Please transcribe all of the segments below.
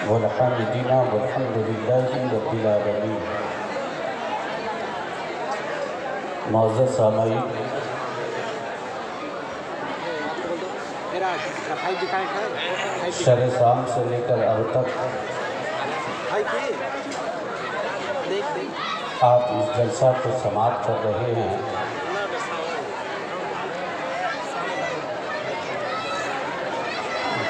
वलहमदिना वल्हम्दुलिल्लाहि रब्बिल आलमीन। मौजूद सामईन, शर शाम से लेकर अब तक आप इस जलसा को समाप्त कर रहे हैं।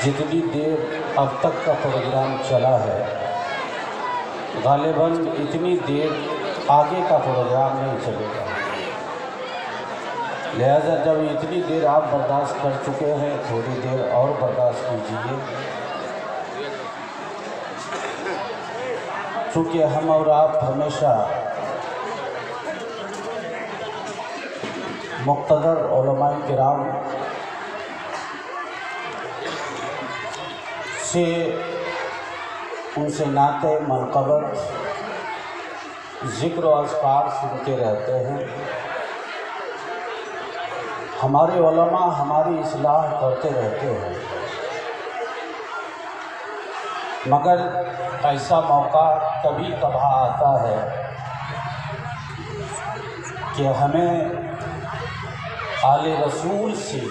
जितनी देर अब तक का प्रोग्राम चला है, गालिबन इतनी देर आगे का प्रोग्राम नहीं चलेगा। लिहाजा जब इतनी देर आप बर्दाश्त कर चुके हैं, थोड़ी देर और बर्दाश्त कीजिए, चूँकि हम और आप हमेशा मुक़्तदर उलमाए किराम से उनसे नाते मनक़बत ज़िक्र और अस्कार सुनते रहते हैं। हमारे उलमा हमारी इस्लाह करते रहते हैं, मगर ऐसा मौका कभी कभार आता है कि हमें आले रसूल से,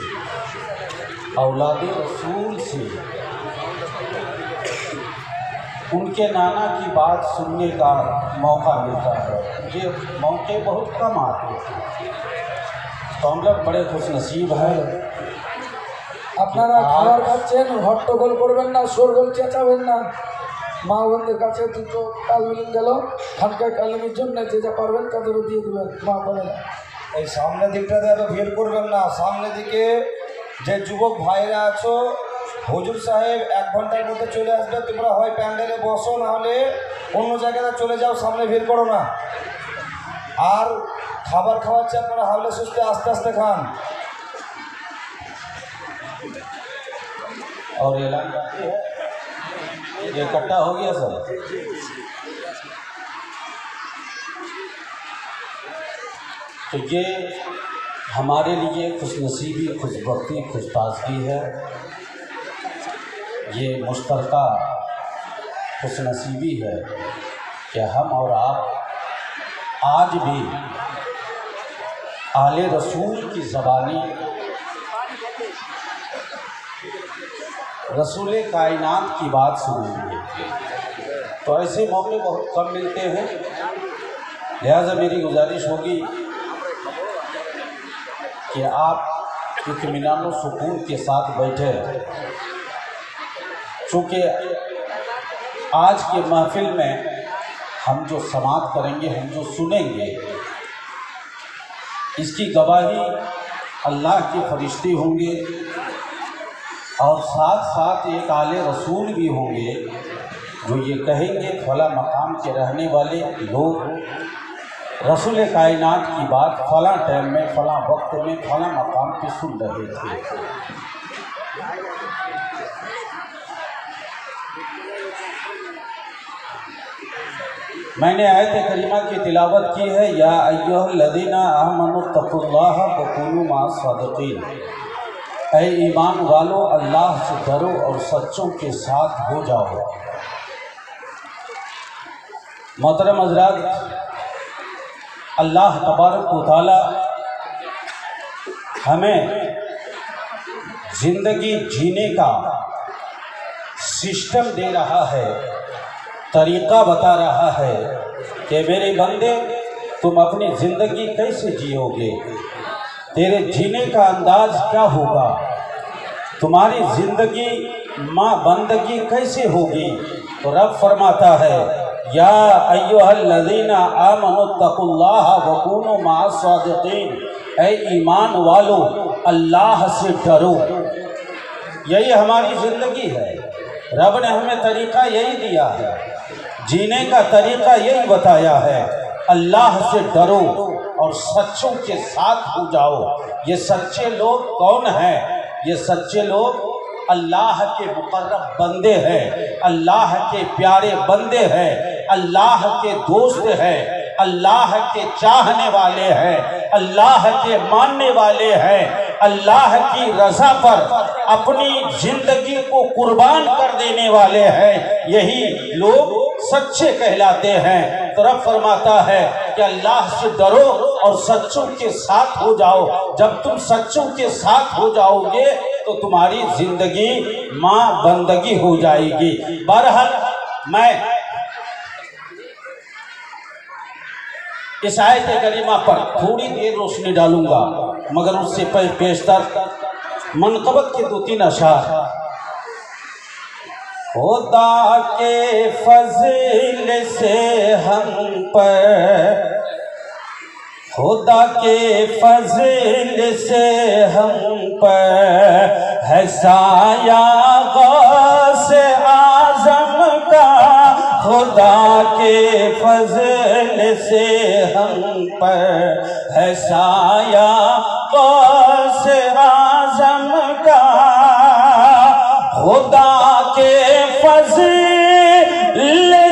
औलादे रसूल से, उनके नाना की बात सुनने का मौका मिलता है। ये मौके बहुत कम आते हैं, तो हम लोग बड़े खुशनसीब हैं। আপনারা খাবার খাচ্ছেন, হট্টগোল করবেন না, শোরগোল চেঁচাবেন না। মা বোনদের কাছে দুটো কালমিল গেল, খানকায় কালিমের জন্য যে যা পারবেন তাদেরও দিয়ে দেবেন। মা বোনেরা এই সামনের দিকটাতে এত ভিড় করবেন না। সামনের দিকে যে যুবক ভাইরা আছো, হুজুর সাহেব 1 ঘন্টার মধ্যে চলে আসবে। তোমরা হয় প্যান্ডেলে বসো, না হলে অন্য জায়গায় চলে যাও, সামনে ভিড় করো না। আর খাবার খাওয়াচ্ছে আপনারা হাওলে সুস্থে আস্তে আস্তে খান। और ऐलान बाकी है, ये इकट्ठा हो गया सब। तो ये हमारे लिए खुशनसीबी, खुशबख्ती, खुशताजगी है। ये मुश्तरका खुशनसीबी है कि हम और आप आज भी आले रसूल की ज़बानी रसूल कायनात की बात सुनेंगे। तो ऐसे मौके बहुत कम मिलते हैं, लिहाजा मेरी गुजारिश होगी कि आप इत्मीनान व सुकून के साथ बैठे, चूँकि आज के महफिल में हम जो समाअत करेंगे, हम जो सुनेंगे, इसकी गवाही अल्लाह के फरिश्ते होंगे और साथ साथ एक आले रसूल भी होंगे जो ये कहेंगे फला मकाम के रहने वाले लोग रसूल कायनात की बात फला टाइम में, फला वक्त में, फला मकाम पे सुन रहे थे। मैंने आयत करीमा की तिलावत की है, या अय्युहल्लज़ीना आमनुत्तक़ुल्लाह व कूनू मअस-सादिक़ीन। ऐ ईमान वालो, अल्लाह से डरो और सच्चों के साथ हो जाओ। मोहतरम हज़रात, अल्लाह तबारक व तआला हमें ज़िंदगी जीने का सिस्टम दे रहा है, तरीक़ा बता रहा है कि मेरे बंदे तुम अपनी ज़िंदगी कैसे जियोगे, तेरे जीने का अंदाज क्या होगा, तुम्हारी ज़िंदगी माँ बंदगी कैसे होगी। तो रब फरमाता है, या अय्युहल्लज़ीना आमनुत्तक़ुल्लाह व कूनू मअस-सादिक़ीन। ऐ ईमान वालो, अल्लाह से डरो। यही हमारी ज़िंदगी है, रब ने हमें तरीक़ा यही दिया है, जीने का तरीक़ा यही बताया है। अल्लाह से डरो और सच्चों के साथ हो जाओ। ये सच्चे लोग कौन हैं? ये सच्चे लोग अल्लाह के मुकर्रब बंदे हैं, अल्लाह के प्यारे बंदे हैं, अल्लाह के दोस्त हैं, अल्लाह के चाहने वाले हैं, अल्लाह के मानने वाले हैं, अल्लाह की रजा पर अपनी जिंदगी को कुर्बान कर देने वाले हैं, यही लोग सच्चे कहलाते हैं। तो रब फरमाता है कि अल्लाह से डरो और सच्चों के साथ हो जाओ। जब तुम सच्चों के साथ हो जाओगे तो तुम्हारी जिंदगी माँ बंदगी हो जाएगी। बहरहाल मैं इस आयत करीमा पर थोड़ी देर रोशनी डालूंगा, मगर उससे पेशतर मनकबत के 2-3 अशार। खुदा के फज़ल से हम पर, खुदा के फज़ल से हम पर है साया गौसे आज़म का। खुदा के फज़ल से हम पर है साया गौसे आज़म का। खुदा के फज़ल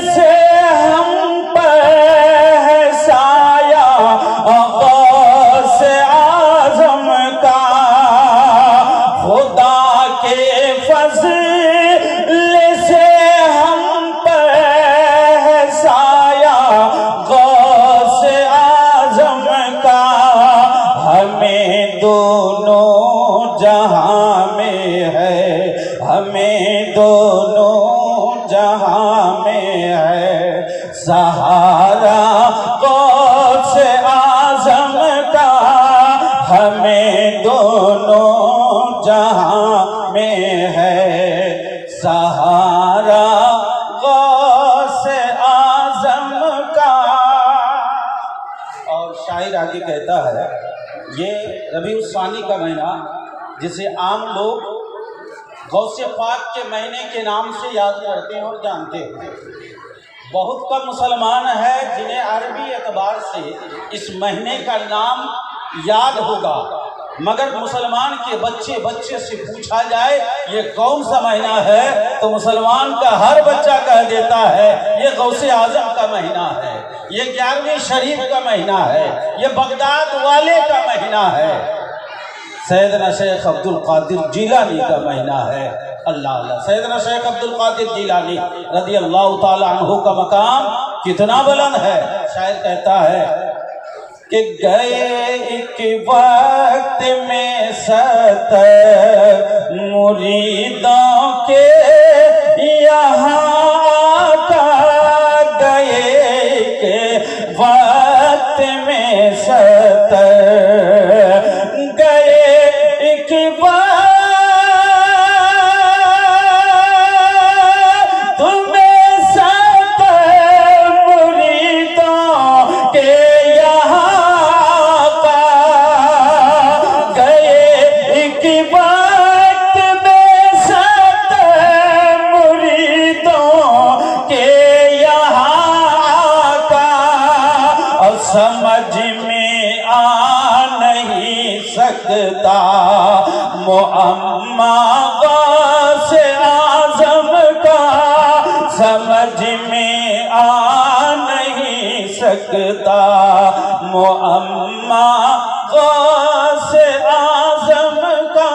से हम पर है साया गौसे आज़म का। खुदा के फज़ल से हम पर है साया गौसे आज़म का। हमें दोनों जहां में है, हमें दोनों जहां में है सहारा गौसे आज़म का। हमें दोनों जहां में है सहारा गौसे आज़म का। और शायर आगे कहता है, ये रबीउल सानी का महीना जिसे आम लोग गौसे पाक के महीने के नाम से याद करते हैं और जानते हैं। बहुत कम मुसलमान है जिन्हें अरबी एतबार से इस महीने का नाम याद होगा, मगर मुसलमान के बच्चे से पूछा जाए ये कौन सा महीना है तो मुसलमान का हर बच्चा कह देता है ये गौसे आज़म का महीना है, ये 11वीं शरीफ का महीना है, ये बगदाद वाले का महीना है, सैयदना शेख अब्दुल कादिर जिलानी का महीना है। अल्लाह अल्लाह। सैयदना शेख अब्दुल कादिर जिलानी रज़ी अल्लाह ताला अन्हु का मकाम कितना बुलंद है। शायर कहता है कि गए एक वक्त में 70 मुरीदों के यहाँ का, गए के वक्त में 70 गए एक समझ में आ नहीं सकता मुअम्मा गौसे आज़म का, समझ में आ नहीं सकता मुअम्मा गौसे आज़म का।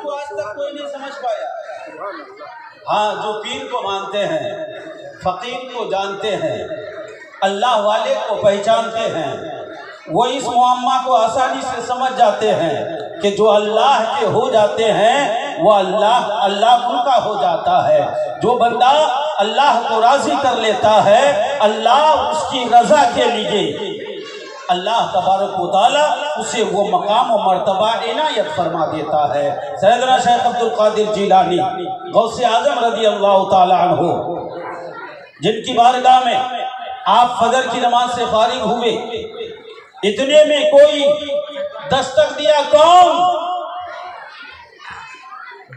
आज तक कोई नहीं समझ पाया। हाँ, जो पीर को मानते हैं, फकीर को जानते हैं, अल्लाह वाले को पहचानते हैं, वो इस मुअम्मा को आसानी से समझ जाते हैं कि जो अल्लाह के हो जाते हैं वो अल्लाह उनका हो जाता है। जो बंदा अल्लाह को राज़ी कर लेता है, अल्लाह उसकी रज़ा के लिए अल्लाह तबारक व तआला उसे वो मकाम व मर्तबा इनायत फरमा देता है। सैयदना शेख अब्दुल कादिर जिलानी गौसे आज़म रज़ी अल्लाह ताला अन्हु, जिनकी बारगाह में आप फजर की नमाज से फारिग हुए, इतने में कोई दस्तक दिया। कौन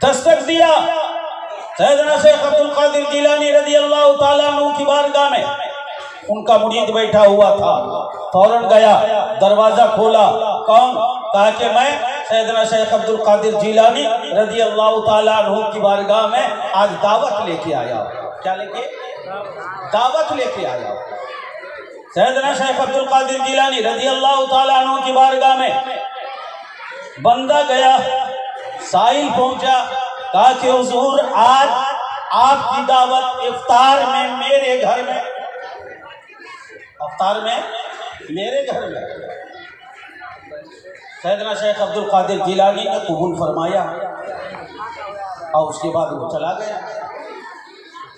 दस्तक दिया? सैयदना शेख अब्दुल कादिर जिलानी रज़ी अल्लाह ताला अन्हु की बारगाह में उनका मुरीद बैठा हुआ था। फौरन गया, दरवाजा खोला। कौन? कहा कि मैं सैयदना शेख अब्दुल कादिर जिलानी रज़ी अल्लाह ताला अन्हु की बारगाह में आज दावत लेके आया। क्या लेके? दावत लेके आया। सैयदना शेख अब्दुल कादिर जिलानी रजी अल्लाह ताला अन्हु की बारगाह में बंदा गया, साइल पहुंचा, कहा कि हुजूर आज आपकी दावत इफ्तार में मेरे घर में, इफ्तार में मेरे घर में। सैयदना शेख अब्दुल कादिर जिलानी ने कबूल फरमाया और उसके बाद वो चला गया।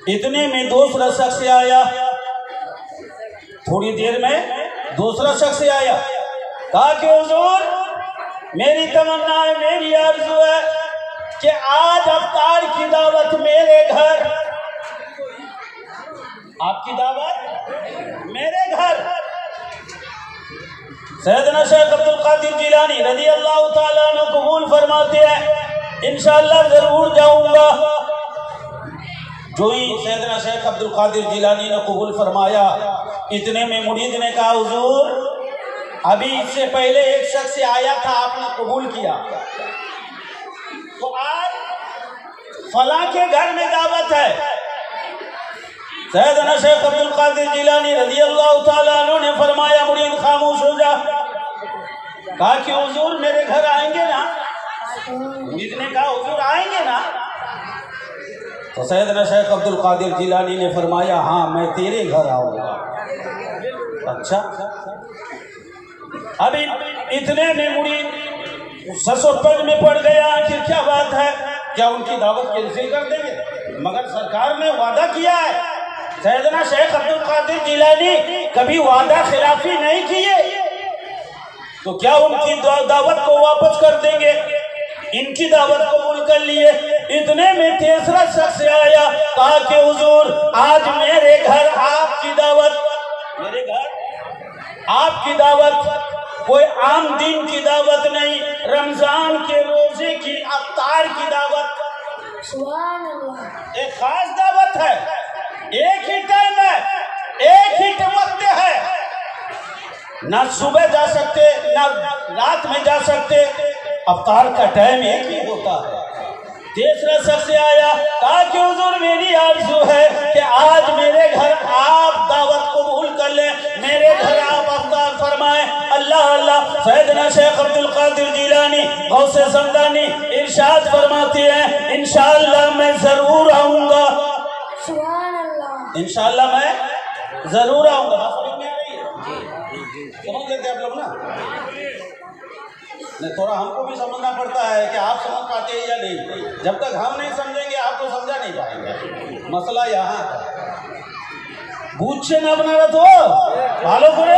इतने में दूसरा शख्स आया, थोड़ी देर में दूसरा शख्स आया, कहा कि हुजूर मेरी तमन्ना है, मेरी आरज़ू है कि आज इफ्तार की दावत मेरे घर, आपकी दावत मेरे घर। सैयदना शेख अब्दुल कादिर जिलानी रज़ी अल्लाह ताला अन्हु कबूल फरमाते हैं, इंशाअल्लाह जरूर जाऊंगा। जो ही सैयदना शेख अब्दुल कादिर जिलानी ने कबूल फरमाया, इतने में मुरीद ने कहा हुजूर अभी इससे पहले एक शख्स आया था, आपने कबूल किया, तो आज फला के घर में दावत है। सैयदना शेख अब्दुल कादिर जिलानी रज़ी अल्लाह ताला अन्हु ने फरमाया मुरीद खामोश हो जा। कहा कि हुजूर मेरे घर आएंगे ना? मुरीद ने कहा हुजूर आएंगे ना? तो सैयदना शेख अब्दुल कादिर जिलानी ने फरमाया हाँ मैं तेरे घर आऊँगा। अच्छा, अभी इतने में मुरीद ससोपज में पड़ गया, आखिर क्या बात है, क्या उनकी दावत कैंसिल कर देंगे? मगर सरकार ने वादा किया है। सैयदना शेख अब्दुल कादिर जिलानी कभी वादा खिलाफी नहीं किए, तो क्या उनकी दावत को वापस कर देंगे? इनकी दावत कबूल कर लिए। इतने में तीसरा शख्स आया, कहा कि हुजूर आज मेरे घर आपकी दावत, मेरे घर आपकी दावत, कोई आम दिन की दावत नहीं, रमजान के रोजे की इफ्तार की दावत, सुभान अल्लाह, एक खास दावत है, एक ही टाइम है, एक ही वक्त है, ना सुबह जा सकते ना रात में जा सकते, इफ्तार का टाइम एक ही होता है। तीसरा शख्स आया, कहा कि हुजूर मेरी आरज़ू है कि आज मेरे घर आप दावत कबूल कर ले, मेरे घर आप इफ्तार फरमाएं। अल्लाह अल्लाह। सैयदना शेख अब्दुल कादिर जिलानी गौसे समदानी इरशाद फरमाते हैं इंशाअल्लाह मैं जरूर आऊँगा, सुभान अल्लाह, इंशाअल्लाह मैं जरूर आऊँगा। समझ लेते आप लोग ना? नहीं, थोड़ा हमको भी समझना पड़ता है कि आप समझ पाते हैं या नहीं। जब तक हम नहीं समझेंगे आपको समझा नहीं पाएंगे। मसला यहाँ बूझ ना बना रहा तो भालो करे।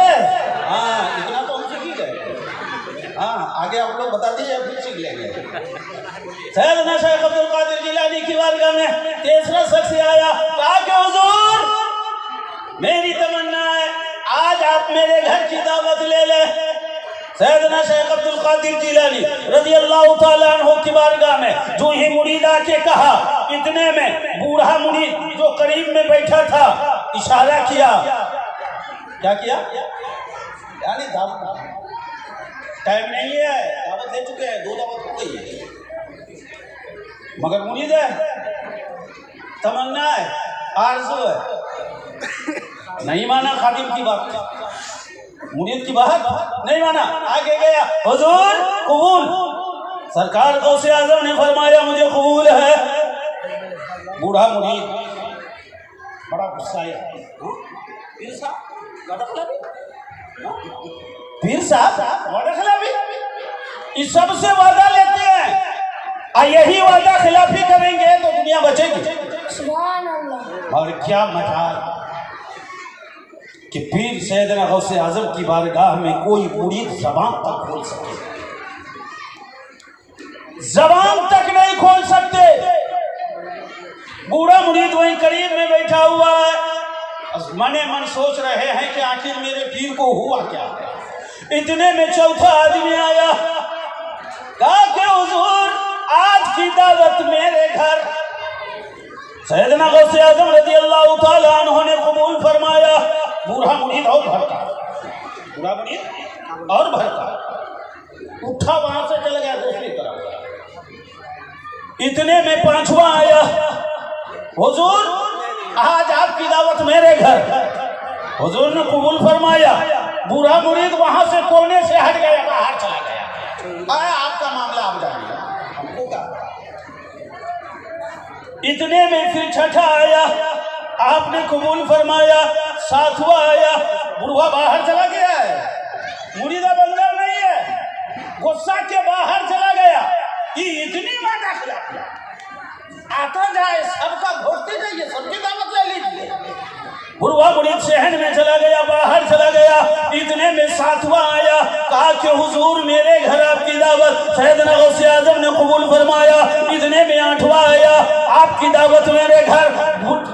हाँ, इतना तो हम सीख ही गए। हाँ, आगे आप लोग बता दीजिए, फिर सीख लेंगे। सैयदना शेख अब्दुल कादिर जिलानी की बारगाह में तीसरा शख्स आया, कहा कि हुजूर मेरी तमन्ना है आज आप मेरे घर की दावत ले ले। सैयदना शेख अब्दुल कादिर जिलानी रज़ी अल्लाह ताला अन्हु की बारगाह में जो ही मुरीद आके कहा, इतने में बूढ़ा मुरीद जो करीब में बैठा था इशारा किया। क्या किया? यानी टाइम नहीं है, दावत ले चुके हैं, 2 दावत हो गई है, मगर मुरीद है, तमन्ना है, आरज़ू है, नहीं माना खादिम की बात, मुरीद की बात नहीं माना, आगे गया, हुजूर कबूल। सरकार गौसे आज़म ने फरमाया मुझे कबूल है। बूढ़ा मुरीद बड़ा गुस्सा आया, पीर साहब वादा खिलाफी, इस सबसे वादा लेते हैं, यही वादा खिलाफी करेंगे तो दुनिया बचेगी। सुभान अल्लाह। और क्या मजाल कि पीर सैयदना गौसे आज़म की बारगाह में कोई मुरीद ज़बान तक खोल सके, ज़बान तक नहीं खोल सकते। बूढ़ा मुरीद वहीं करीब में बैठा हुआ है, मने मन सोच रहे हैं कि आखिर मेरे पीर को हुआ क्या। इतने में चौथा आदमी आया, कहा कि हुजूर आज की दावत मेरे घर। सैयदना गौसे आज़म रज़ी अल्लाह ताला अन्हु ने कबूल फरमाया। बूढ़ा मुरीद और भड़का, बूढ़ा मुरीद और भड़का, उठा वहां से चल गया दूसरी तरफ। इतने में पांचवा आया, हुजूर आज आपकी दावत मेरे घर। हुजूर ने कबूल फरमाया। बूढ़ा मुरीद वहां से कोने से हट गया, बाहर चला गया। आया आपका मामला आप जानिए, हमको क्या। इतने में फिर छठा आया, आपने कबूल फरमाया। सातवां आया, बुढ़वा बाहर चला गया है, मुरीदा बंदा नहीं है, गुस्सा के बाहर चला गया। ये इतनी बात आता जाए, सबका घोटते जाइए, सबकी दावत ले लीजिए। बुढ़वा मुरीद शहर में चला गया, बाहर चला गया। इतने में सातवां आया, कहा कि हुजूर मेरे घर आपकी दावत। सैयदना गौसे आजम ने कबूल फरमाया। इतने में आठवां आया, आपकी दावत मेरे घर,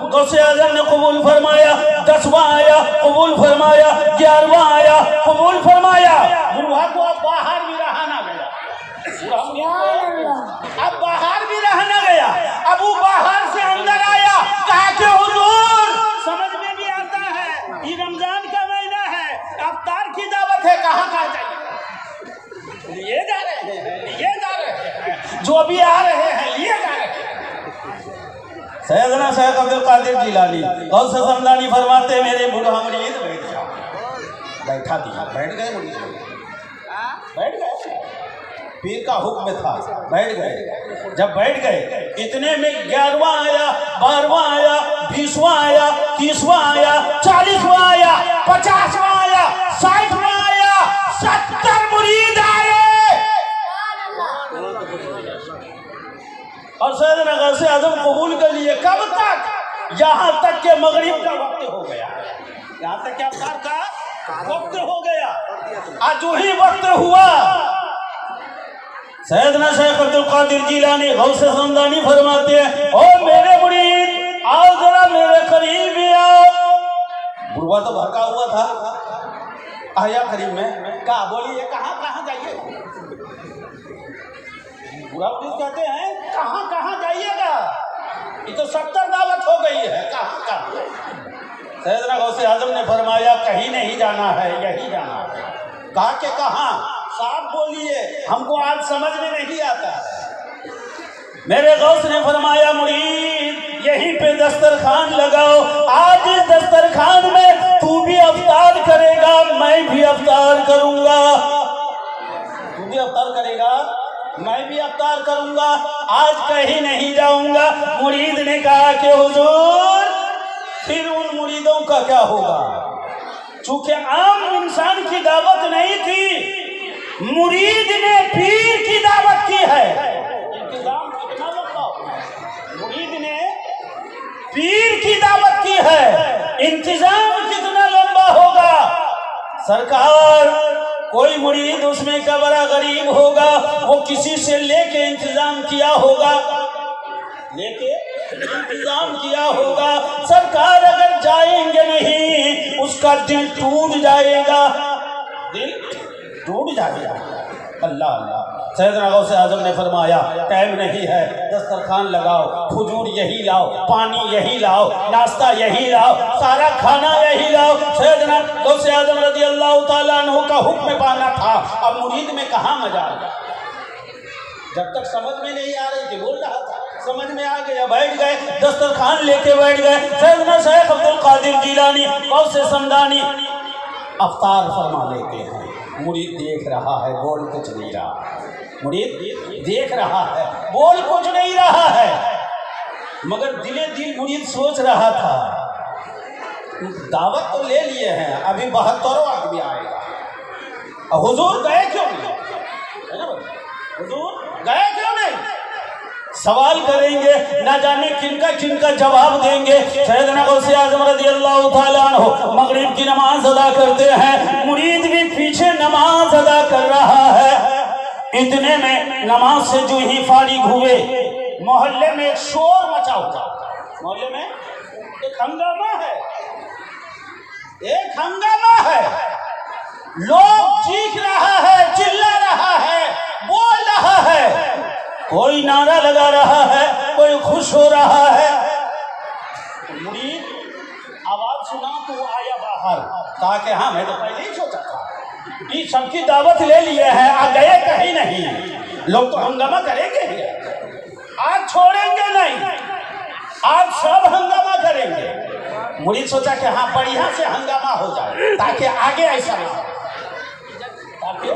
गौसे आजम ने कबूल फरमाया। 10वां आया, कबूल फरमाया। 11वां आया, कबूल फरमाया। बुढ़वा को अब बाहर भी रहा ना गया, अब बाहर भी रहना गया। अब वो बाहर से अंदर आया, कहा कि हुजूर समझ में भी आता है, ये रमजान का महीना है, अफ्तार की दावत है, कहाँ जाए, लिए जा रहे हैं, लिए जा रहे हैं, जो भी आ रहे हैं लिए जा रहे हैं। सैयदना शेख अब्दुल कादिर जिलानी गौस समदानी फरमाते, मेरे बूढ़ा मुरीद बैठ जाओ। बैठा दिया, बैठ गए मुरीद, बैठ गए, पीर का हुक्म था, बैठ गए। जब बैठ गए, इतने में 11वां आया, 12वां आया, 20वां आया, 30वां आया, 40वां आया, 50वां आया, 60वां आया, 70 मुरीद आए। और सैयदना गौसे आजम कबूल कर लिए। कब तक? यहाँ तक के मगरिब का वक्त हो गया, यहाँ तक के अफ्तार का वक्त हो गया। आज जो ही वक्त हुआ, सैयदना शेख अब्दुल कादिर जिलानी गौसे समदानी फरमाते हैं, ओ मेरे मुरीद आओ जरा मेरे करीब ही आओ। बुढ़वा तो भड़का हुआ था, आया करीब में, कहा बोलिए कहाँ कहाँ जाइए। बुढ़ा मुरीद कहते हैं कहाँ कहाँ जाइएगा, ये तो 70 दावत हो गई है, कहाँ कहाँ। सैयदना गौसे आजम ने फरमाया कहीं नहीं जाना है, यही जाना है। कहा कि कहाँ, साफ बोलिए, हमको आज समझ में नहीं आता। मेरे गौस ने फरमाया मुरीद यहीं पे दस्तरखान लगाओ, आज इस दस्तरखान में तू भी अफ्तार करेगा, मैं भी अफ्तार करूंगा। तू भी अफ्तार करेगा, मैं भी अफ्तार करूंगा, आज कहीं नहीं जाऊंगा। मुरीद ने कहा कि हुजूर फिर उन मुरीदों का क्या होगा? चूंकि आम इंसान की दावत नहीं थी, मुरीद ने पीर की दावत की है। इंतजाम कितना लंबा, मुरीद ने पीर की दावत की है, इंतजाम कितना लंबा होगा। सरकार कोई मुरीद उसमें का बड़ा गरीब होगा, वो किसी से लेके इंतजाम किया होगा, लेके इंतजाम किया होगा। सरकार अगर जाएंगे नहीं, उसका दिल टूट जाएगा, दिल टूट जाएगा। अल्लाह अल्लाह। सैयदना गौसे आजम ने फरमाया टाइम नहीं है, दस्तरखान लगाओ, खजूर यही लाओ, पानी यही लाओ, नाश्ता यही लाओ, सारा खाना यही लाओ। सैयदना गौसे आजम रज़ी अल्लाह ताला अन्हु का हुक्म पाना था। अब मुरीद में कहाँ मजा आया, जब तक समझ में नहीं आ रही थी, बोल रहा था, समझ में आ गया, बैठ गए, दस्तरखान लेके बैठ गए। सैयदना शेख अब्दुल कादिर जिलानी गौसे समदानी अफ्तार फरमा लेते हैं। मुरीद देख रहा है, बोल कुछ नहीं रहा, मुरीद देख रहा है, बोल कुछ नहीं रहा है, मगर दिले दिल मुरीद सोच रहा था दावत तो ले लिए हैं, अभी 72 आदमी आएगा, हुजूर गए क्यों नहीं, है ना, हुजूर गए क्यों नहीं, सवाल करेंगे, ना जाने किनका किनका जवाब देंगे। सैयदना गौसे आज़म रज़ियल्लाहु ताला अन्हु मगरिब की नमाज अदा करते हैं, मुरीद भी पीछे नमाज अदा कर रहा है। इतने में नमाज से जो ही फारिग हुए, मोहल्ले में एक शोर मचा हुआ, मोहल्ले में एक हंगामा है, एक हंगामा है, लोग चीख रहा है, चिल्ला रहा है, बोल रहा है, कोई नारा लगा रहा है, कोई खुश हो रहा है। मुरीद आवाज सुना तो आया बाहर, कहा कि हाँ मैं तो पहले ही सोचा था, ये सबकी दावत ले लिए हैं, आ गए कहीं नहीं, लोग तो हंगामा करेंगे ही, आज छोड़ेंगे नहीं, आज सब हंगामा करेंगे। मुरीद सोचा कि हाँ बढ़िया से हंगामा हो जाए ताकि आगे ऐसा ना हो, ताकि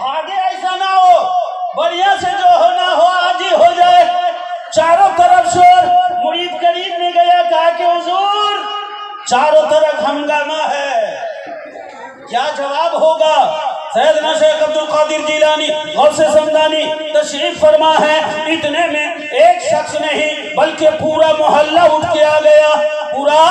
आगे ऐसा ना हो, बढ़िया से जो होना हो आज ही हो जाए। चारों तरफ शोर, मुरीद करीब में गया, कहा कि हुजूर चारों तरफ हंगामा है, क्या जवाब होगा? सैयदना शेख अब्दुल कादिर जिलानी गौसे समदानी तशरीफ फरमा है। इतने में एक शख्स नहीं बल्कि पूरा मोहल्ला उठ के आ गया, पूरा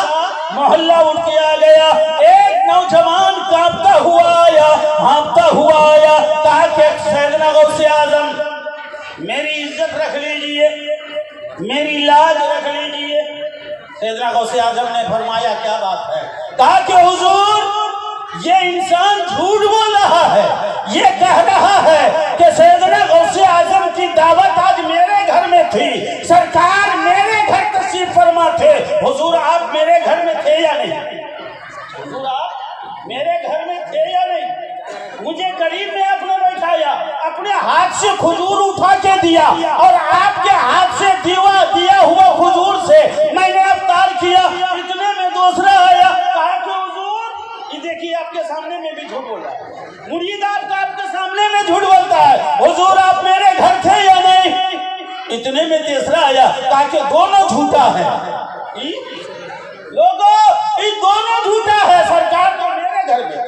मोहल्ला उठ के आ गया। एक नौजवान कांपता हुआ आया, हाँफता हुआ आया, कहा कि सैयदना गौसे आजम मेरी इज्जत रख लीजिए, मेरी लाज रख लीजिए। सैयदना गौसे आजम ने फरमाया क्या बात है? कहा कि हुजूर ये इंसान झूठ बोल रहा है, ये कह रहा है कि सैयदना गौसे आजम की दावत आज मेरे घर में थी, सरकार मेरे घर तशरीफ फरमा थे। हुजूर आप मेरे घर में थे या नहीं? हुजूर आप मेरे घर में थे या नहीं? मुझे करीब में आपने बैठाया, अपने हाथ से खजूर उठा के दिया और आपके हाथ से दिया हुआ खजूर से मैंने अफ्तार किया। इतने में दूसरा आया, कहा कि हुजूर ये देखिए आपके सामने में भी झूठ बोल रहा है, मुरीद आपके सामने में झूठ बोलता है, हुजूर आप मेरे घर थे या नहीं? इतने में तीसरा आया, कहा कि दोनों झूठा है। लोगों ये दोनों झूठा है, सरकार तो मेरे घर में।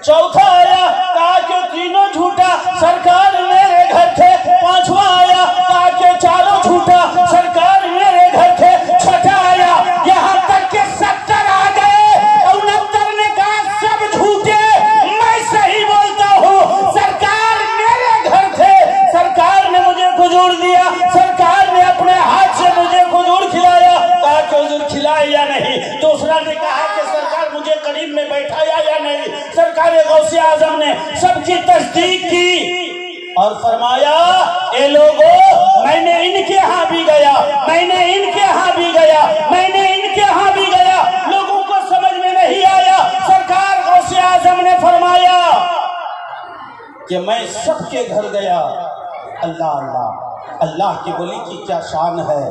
चौथा आया, कहा कि तीनों झूठा, सरकार मेरे घर थे। पांचवा आया, कहा कि चारों झूठा, सरकार मेरे घर थे। छठा आया, यहाँ तक के 70 आ गए, 69 ने कहा सब झूठे, मैं सही बोलता हूँ, सरकार मेरे घर थे, सरकार ने मुझे खजूर दिया, सरकार ने अपने हाथ से मुझे खजूर खिलाया। कहा कि हुजूर खिलाया या नहीं? दूसरा ने कहा कि सरकार मुझे करीब में बैठाया या नहीं? सरकार गौसे आजम ने सबकी तस्दीक की और फरमाया ए लोगों मैंने इनके यहाँ भी गया, मैंने इनके यहाँ भी गया, मैंने इनके यहाँ भी गया, लोगों को समझ में नहीं आया। सरकार गौसे आजम ने फरमाया कि मैं सबके घर गया। अल्लाह अल्लाह, अल्लाह की वली की क्या शान है।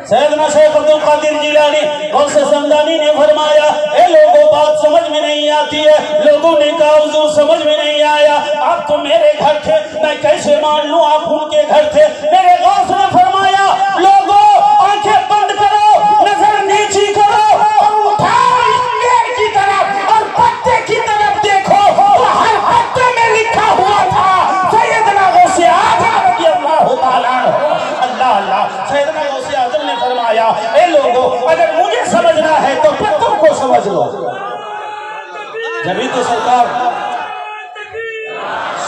सैयदना शेख अब्दुल कादिर जिलानी गौसे समदानी ने फरमाया ए लोगों बात समझ में नहीं आती है। लोगों ने कहा हुजूर समझ में नहीं आया, आप तो मेरे घर थे, मैं कैसे मान लूं आप उनके घर थे? मेरे गौस ने फरमाया लोगों आंखें बंद करो, नजर नीची करो और उठाओ इस पेड़ की तरफ और पत्ते की तरफ देखो, तो हर पत्ते में लिखा हुआ था सैयदना गौसे आजम रज़ियल्लाहु ताला अन्हु। अल्लाह अल्लाह, सैयदना गौसे आजम ने फरमाया ए लोगों अगर मुझे समझना है तो पत्तों को समझ लो। जभी तो सरकार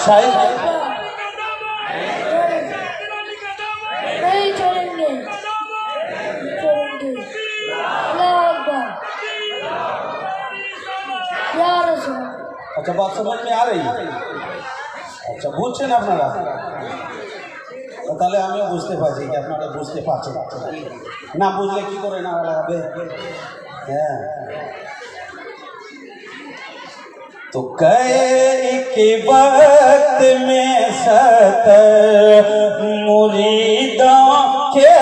शायद नहीं छोड़ेंगे, छोड़ेंगे। अच्छा बात समझ में आ रही है? अच्छा বুঝছেন আপনারা? তাহলে আমিও বুঝতে পারছি কি আপনারা বুঝতে পারছেন না, বুঝলে কি করে না লাগাবে। হ্যাঁ तो गए के वक्त में 70 मुरीदों के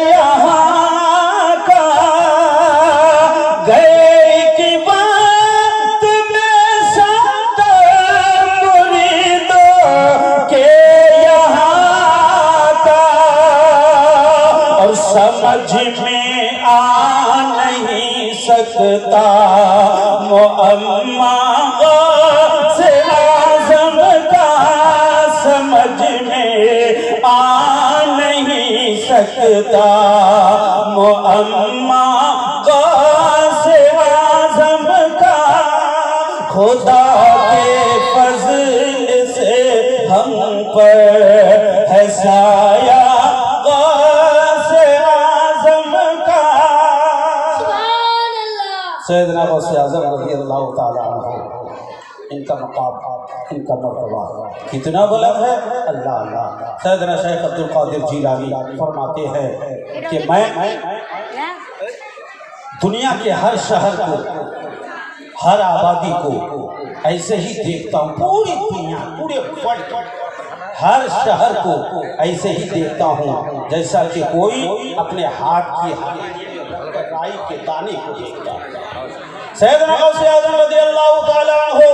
यहाँ का, गए के वक्त में 70 मुरीदों के यहाँ का, और समझ में आ नहीं सकता मुअम्मा से आज़म का, समझ में आ नहीं सकता मुअम्मा से आज़म का। खुदा के फज़ल से हम पर है साया से आज़म का। सैयदना गौसे आज़म रज़ियल्लाहु ताला अन्हु, इनका मकाम, इनका मर्तबा कितना बुलंद है। अल्लाह अल्लाह। सैयदना शेख अब्दुल कादिर जिलानी फरमाते हैं कि मैं दुनिया के हर शहर को, हर आबादी को ऐसे ही देखता हूँ, पूरी दुनिया, पूरे वर्ल्ड हर शहर को ऐसे ही देखता हूँ जैसा कि कोई अपने हाथ की राई के दाने को देखता है। सैयदना गौसे आज़म रज़ियल्लाहु ताला अन्हु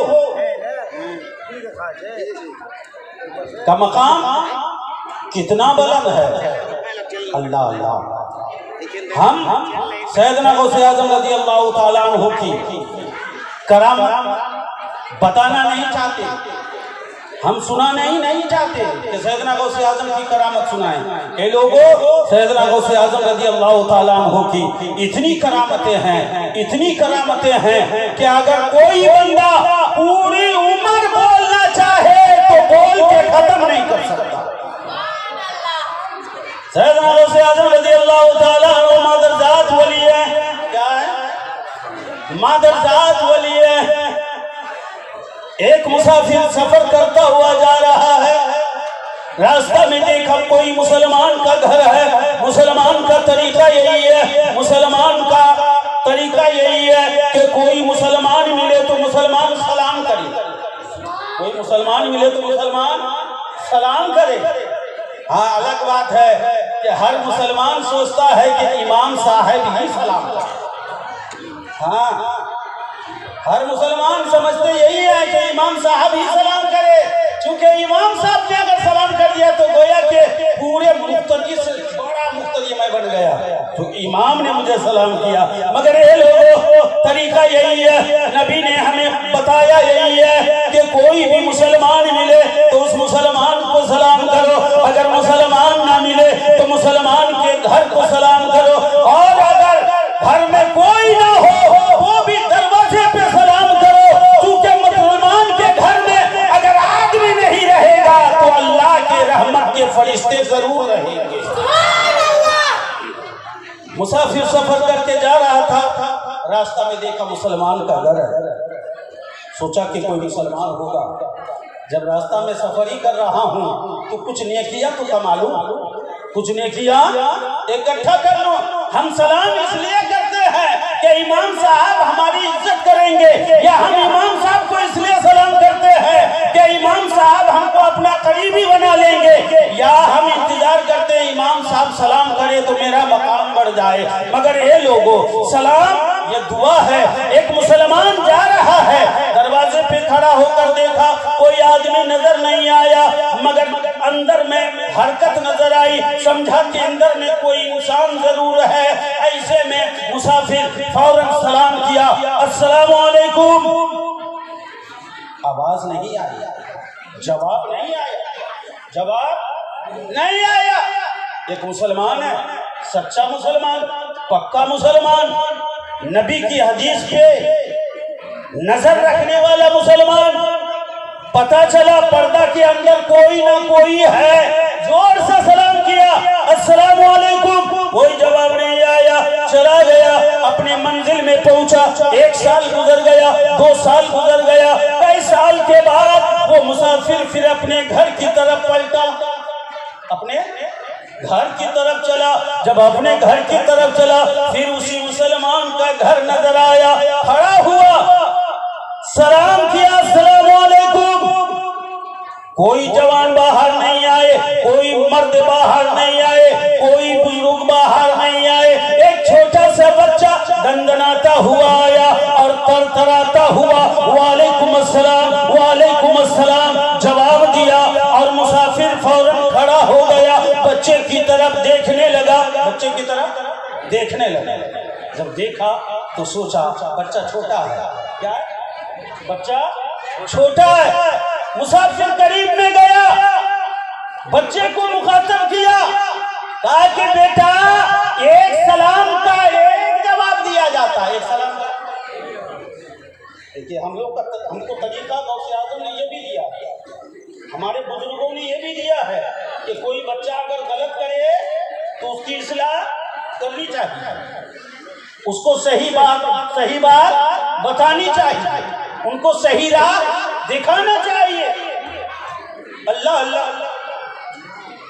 का मकाम कितना बुलंद है। अल्लाह अल्लाह। हम सैयदना गौसे आज़म रज़ियल्लाहु ताला अन्हु की करामत बताना नहीं चाहते, हम सुनाना ही नहीं चाहते कि सैयदना गौसे आज़म की करामत सुनाएं। ये लोगों, सैयदना गौसे आज़म रज़ियल्लाहु ताला अन्हु की इतनी करामतें हैं, इतनी करामतें हैं कि अगर कोई बंदा पूरी उम्र बोलना चाहे तो बोल के खत्म नहीं कर सकता। सैयदना गौसे आज़म रज़ियल्लाहु ताला अन्हु मादरजात वली है। क्या है? मादरजात वली है। एक मुसाफिर सफर करता हुआ जा रहा है, रास्ता में देखा कोई मुसलमान का घर है। मुसलमान का तरीका यही है, मुसलमान का तरीका यही है कि कोई मुसलमान मिले तो मुसलमान सलाम करे, कोई मुसलमान मिले तो मुसलमान सलाम करे। हाँ, अलग बात है कि हर मुसलमान सोचता है कि इमाम साहब ही सलाम करे। हाँ, हर मुसलमान समझते यही है कि इमाम साहब ही सलाम करे, क्योंकि इमाम साहब ने अगर सलाम कर दिया तो गोया के पूरे मुख्तदी से बड़ा मुख्तदी मैं बन गया, तो इमाम ने मुझे सलाम किया। मगर ये लोगों, तरीका यही है, नबी ने हमें बताया यही है कि कोई भी मुसलमान मिले तो उस मुसलमान को सलाम करो, अगर मुसलमान ना मिले तो मुसलमान के घर को सलाम करो, और अगर घर में कोई ना हो वो भी दरवाजे पे सलाम करो, क्योंकि मुसलमान के घर में अगर आदमी नहीं रहेगा तो अल्लाह के रहमत के फरिश्ते जरूर रहेंगे। मुसाफिर सफर करके जा रहा था, रास्ता में देखा मुसलमान का घर है, सोचा कि कोई मुसलमान होगा। जब रास्ता में सफर ही कर रहा हूँ तो कुछ नेकिया तो कमा लूं, कुछ नेकिया इकट्ठा कर लूं। हम सलाम इसलिए करते हैं कि इमाम साहब हमारी इज्जत करेंगे, या हम इमाम साहब को इसलिए सलाम करते हैं कि इमाम साहब हमको अपना करीबी बना लेंगे, या हम इंतजार करते हैं इमाम साहब सलाम करे तो मेरा मकाम बढ़ जाए। मगर ये लोगों, सलाम ये दुआ है। एक मुसलमान जा रहा है, दरवाजे पे खड़ा होकर देखा कोई आदमी नजर नहीं आया, मगर अंदर में हरकत नजर आई, समझा कि अंदर में कोई इंसान जरूर है। ऐसे में मुसाफिर फौरन सलाम किया, अस्सलामु अलैकुम। आवाज नहीं आई, जवाब नहीं आया, जवाब नहीं आया। एक मुसलमान है, सच्चा मुसलमान, पक्का मुसलमान, नबी की हदीस पे नजर रखने वाला मुसलमान। पता चला पर्दा के अंदर कोई ना कोई है, जोर से सलाम किया, अस्सलामु अलैकुम। कोई जवाब नहीं आया, चला गया, अपने मंजिल में पहुंचा। 1 साल गुजर गया, 2 साल गुजर गया, कई साल के बाद वो मुसाफिर फिर अपने घर की तरफ पलटा, अपने घर की तरफ चला। जब अपने घर की तरफ चला, फिर उसी मुसलमान का घर नजर आया, खड़ा हुआ, सलाम किया, अस्सलामु अलैकुम। कोई जवान बाहर नहीं आए, कोई मर्द बाहर नहीं आए, कोई बुजुर्ग बाहर नहीं आए। एक छोटा सा बच्चा दंदनाता हुआ आया और तरतराता हुआ वालेकुम अस्सलाम, वालेकुम अस्सलाम जवाब दिया, और मुसाफिर फौरन खड़ा हो गया, बच्चे की तरफ देखने लगा, बच्चे की तरफ देखने लगा। जब देखा तो सोचा बच्चा छोटा है, क्या है? बच्चा छोटा है। मुसाफिर करीब में गया, बच्चे को मुखातब किया, कहा कि बेटा एक सलाम का एक जवाब दिया जाता है, एक सलाम का। देखिए हम लोग का हमको तरीका गौसे आज़म ने ये भी दिया, हमारे बुजुर्गों ने ये भी दिया है कि कोई बच्चा अगर गलत करे तो उसकी इस्लाह करनी चाहिए, उसको सही बात बतानी चाहिए, उनको सही राह दिखाना चाहिए। अल्लाह अल्लाह।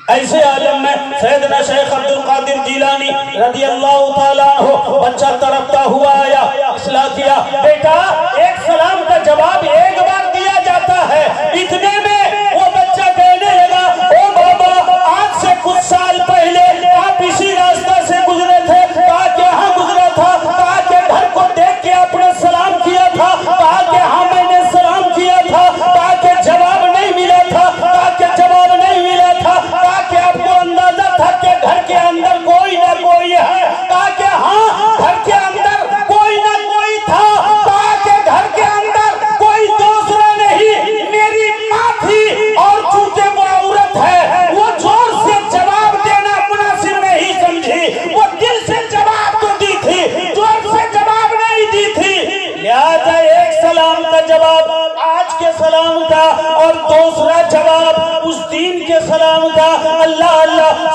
ऐसे आलम में सैयदना शेख अब्दुल कादिर जिलानी रज़ियल्लाहु ताला अन्हु बच्चा तड़पता हुआ आया, इस्लाह किया, बेटा एक सलाम का जवाब एक बार दिया जाता है। इतने में वो बच्चा कहने लगा, ओ बाबा आज से कुछ साल पहले आप इसी रास्ता से गुजरे थे, कहा कि हाँ गुजरा था,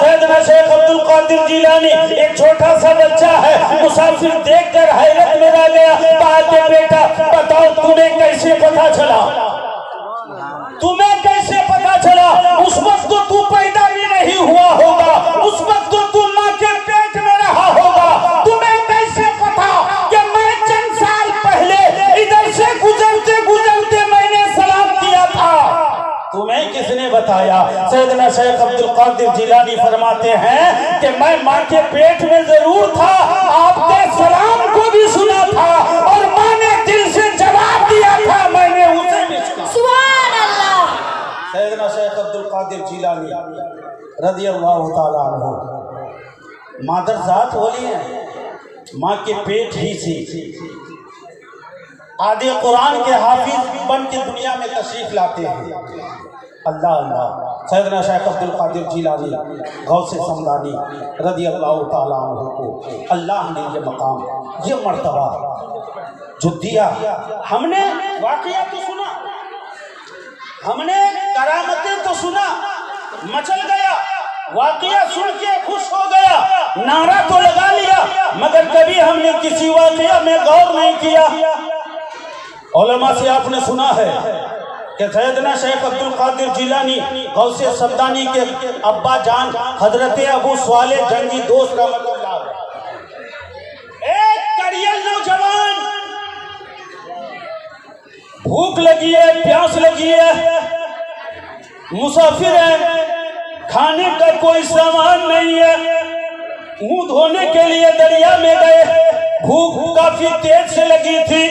सैयदना शेख अब्दुल कादिर जिलानी एक छोटा सा बच्चा है, मुसाफिर देखकर हैरत में रह गया। बाते बेटा बताओ तुम्हें कैसे पता चला, तुम्हें कैसे पता चला? उस वक्त तो तू पैदा भी नहीं हुआ होगा, उस वक्त तो तू माँ के पेट में रहा होगा, तुम्हें कैसे पता कि मैं चंद साल पहले इधर से गुजरते गुजरते मैंने सलाम किया था? तुम्हें किसने बताया? सैयदना शेख अब्दुल कादिर जिलानी फरमाते हैं कि मैं माँ के पेट में जरूर था, आपके सलाम को भी सुना था और माँ ने दिल से जवाब दिया था, मैंने उसे भी सुना। सुभान अल्लाह। सैयदना शेख अब्दुल कादिर जिलानी रज़ियल्लाहु ताला अन्हु मादरजात होली हैं, माँ के पेट ही से आदि कुरान के हाफिज बन के दुनिया में तशरीफ लाते हैं। अल्लाह अल्लाह। सैयदना शेख अब्दुल कादिर जिलानी गौसे समदानी रज़ियल्लाहु ताला अन्हु को अल्लाह ने ये मकाम, ये मर्तबा जो दिया, हमने वाक़या तो सुना, हमने करामतें तो सुना, मचल गया, वाक़या सुन के खुश हो गया, नारा तो लगा लिया, मगर कभी हमने किसी वाक़या में गौर नहीं किया। उलमा से आपने सुना है कि सैयदना शेख अब्दुल कादिर जिलानी गौसे समदानी के अब्बा जान हजरत अबू सालेह जंगी दोस्त रहमतुल्लाह अलैह, एक करियल नौजवान, भूख लगी है, प्यास लगी है, मुसाफिर है, खाने का कोई सामान नहीं है, मुंह धोने के लिए दरिया में गए, भूख काफी तेज से लगी थी।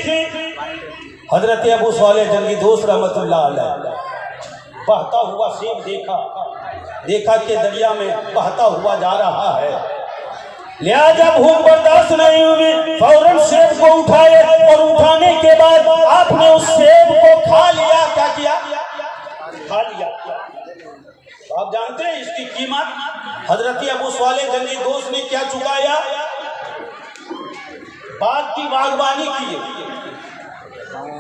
हजरत अबू सालेह जंगी दोस्त रहमतुल्लाह अलैह बहता हुआ सेब देखा कि दरिया में बहता हुआ जा रहा है, लिहाजा भूख बर्दाश्त नहीं हुई, फौरन सेब को उठाए और उठाने के बाद आपने उस सेब को खा लिया। क्या किया? खा लिया। तो आप जानते हैं इसकी कीमत हजरत अबू सालेह जंगी दोस्त ने क्या चुकाया? बाग की बागबानी की।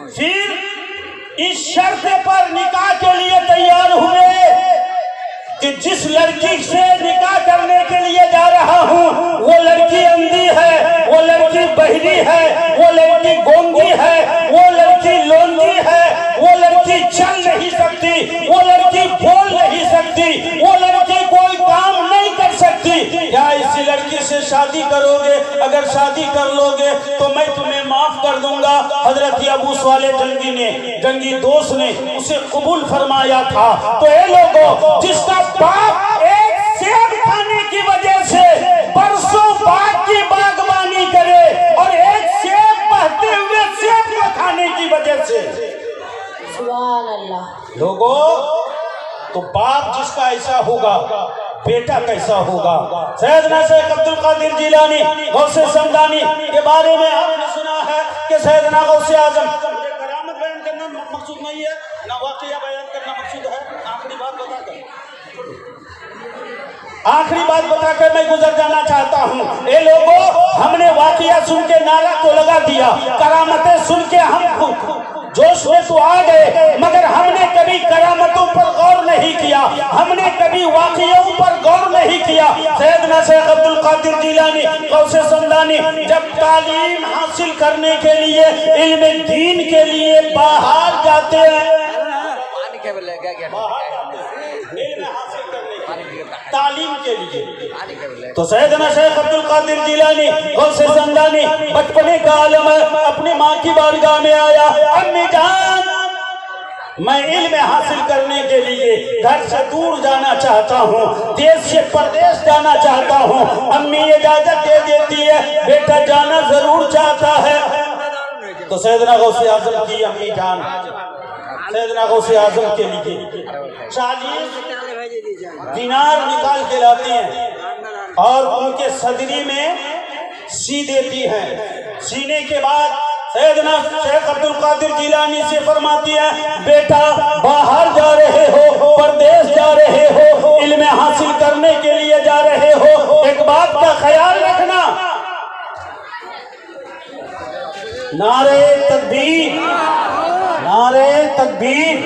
फिर इस शर्त पर निकाह के लिए तैयार हुए कि जिस लड़की से निकाह करने के लिए जा रहा हूँ वो लड़की अंधी है, वो लड़की बहरी है, वो लड़की गोंगी है, वो लड़की लोंगी है, वो लड़की चल नहीं सकती, वो लड़की बोल नहीं सकती, वो लड़की कोई काम नहीं कर सकती। क्या इसी लड़की से शादी करोगे? अगर शादी कर लोगे तो मैं तुम्हें माफ कर दूंगा। हजरत अबू सालेह जंगी दोस्त ने उसे कबूल फरमाया था। तो ये लोगों, जिसका बाप एक सेब खाने की वजह से बरसों बाग की बागबानी करे और एक सेब बहते हुए सेब को खाने की वजह से, सुभान अल्लाह। लोगों, तो बाप जिसका ऐसा होगा, बेटा कैसा होगा? सैयदना शेख अब्दुल कादिर जिलानी गौसे समदानी के बारे में आपने सुना है कि सैयदना गौसे आजम, करामत बयान करना मकसूद नहीं है ना वाक़या बयान करना मकसूद है। आखिरी बात बताकर मैं गुजर जाना चाहता हूँ। ये लोगों, हमने वाक़या सुन के नारा तो लगा दिया, करामतें सुन के हम जोश में तो आ गए, मगर हमने कभी करामतों पर गौर नहीं किया, हमने कभी वाक़ियों पर गौर नहीं किया। सैयदना शेख अब्दुल कादिर जिलानी गौसे समदानी जब तालीम हासिल करने के लिए, इल्म दीन के लिए बाहर जाते हैं, तालीम के लिए, तो सैयदना शेख अब्दुल कादिर जिलानी गौसे समदानी बचपने का आलम है, अपनी माँ की बारगाह में आया, अम्मी जान, मैं इल्म हासिल करने के लिए घर से दूर जाना चाहता हूँ, देश से परदेश जाना चाहता हूँ। अम्मी इजाजत दे देती है, बेटा जाना जरूर चाहता है। तो सैयदना गौसे आजम की अम्मी जान सैयदना गौसे आजम के लिए 40 दिनार निकाल के लाती हैं और उनके सदरी में सी देती हैं। सीने के बाद सैयदना शेख अब्दुल कादिर जिलानी से फरमाती है, बेटा बाहर जा रहे हो, परदेश जा रहे हो, इल्म हासिल करने के लिए जा रहे हो, एक बात का ख्याल रखना, नारे तकबीर, नारे तकबीर,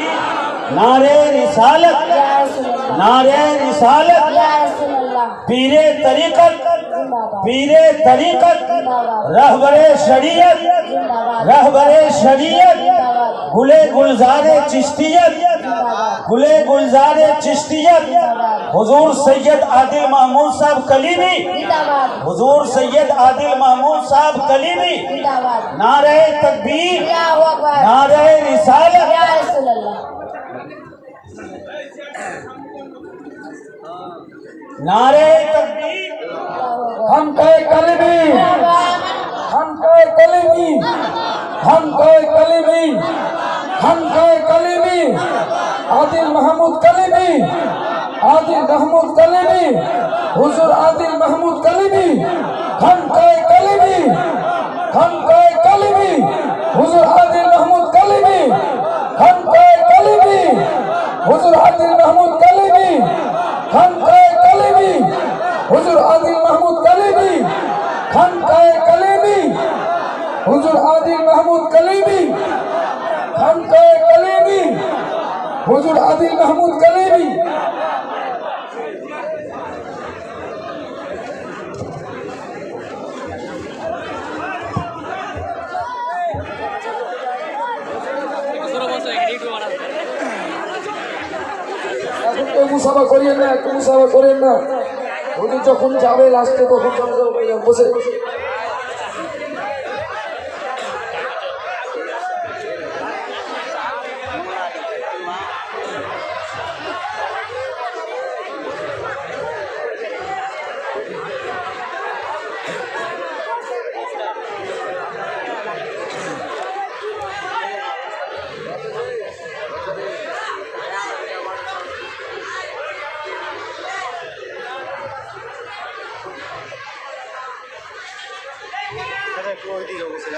नारे रिसालत, नारे रिसालत, पीरे तरीकत, जिंदाबाद पीरे तरीकत, जिंदाबाद रहबरे शरीयत, जिंदाबाद रहबरे शरीयत, जिंदाबाद गुले गुलजारे चिश्तियत, जिंदाबाद गुले गुलजारे चिश्तियत, हुजूर सैयद आदिल महमूद साहब कलीमी, जिंदाबाद हुजूर सैयद आदिल महमूद साहब कलीमी, जिंदाबाद नारे तकबीर, अल्लाहू अकबर नारे रिसालत, या रसूल अल्लाह नारे तकबीर, हम कहे कलमी, हम कहे कलमी, हम कहे कलमी, हम कहे कलमी, आदिल महमूद कलमी, आदिल महमूद कलमी, हुजूर आदिल महमूद कलमी, हम कहे कलमी, हम कहे कलमी, हुजूर आदिल महमूद कलमी, हम कहे कलमी, हुजूर आदिल महमूद कलमी, हम कहे कलमी, हुजूर आदिल महमूद कलीमी, हम कहे कलीमी, हुजूर आदिल महमूद कलीमी, हम कहे कलीमी, हुजूर आदिल महमूद कलीमी। এখন তো মুসাফা করিয়েন না, একটু মুসাফা করেন না, ওদের যখন যাবে লাস্টে তখন বসে ওইদিকে বসে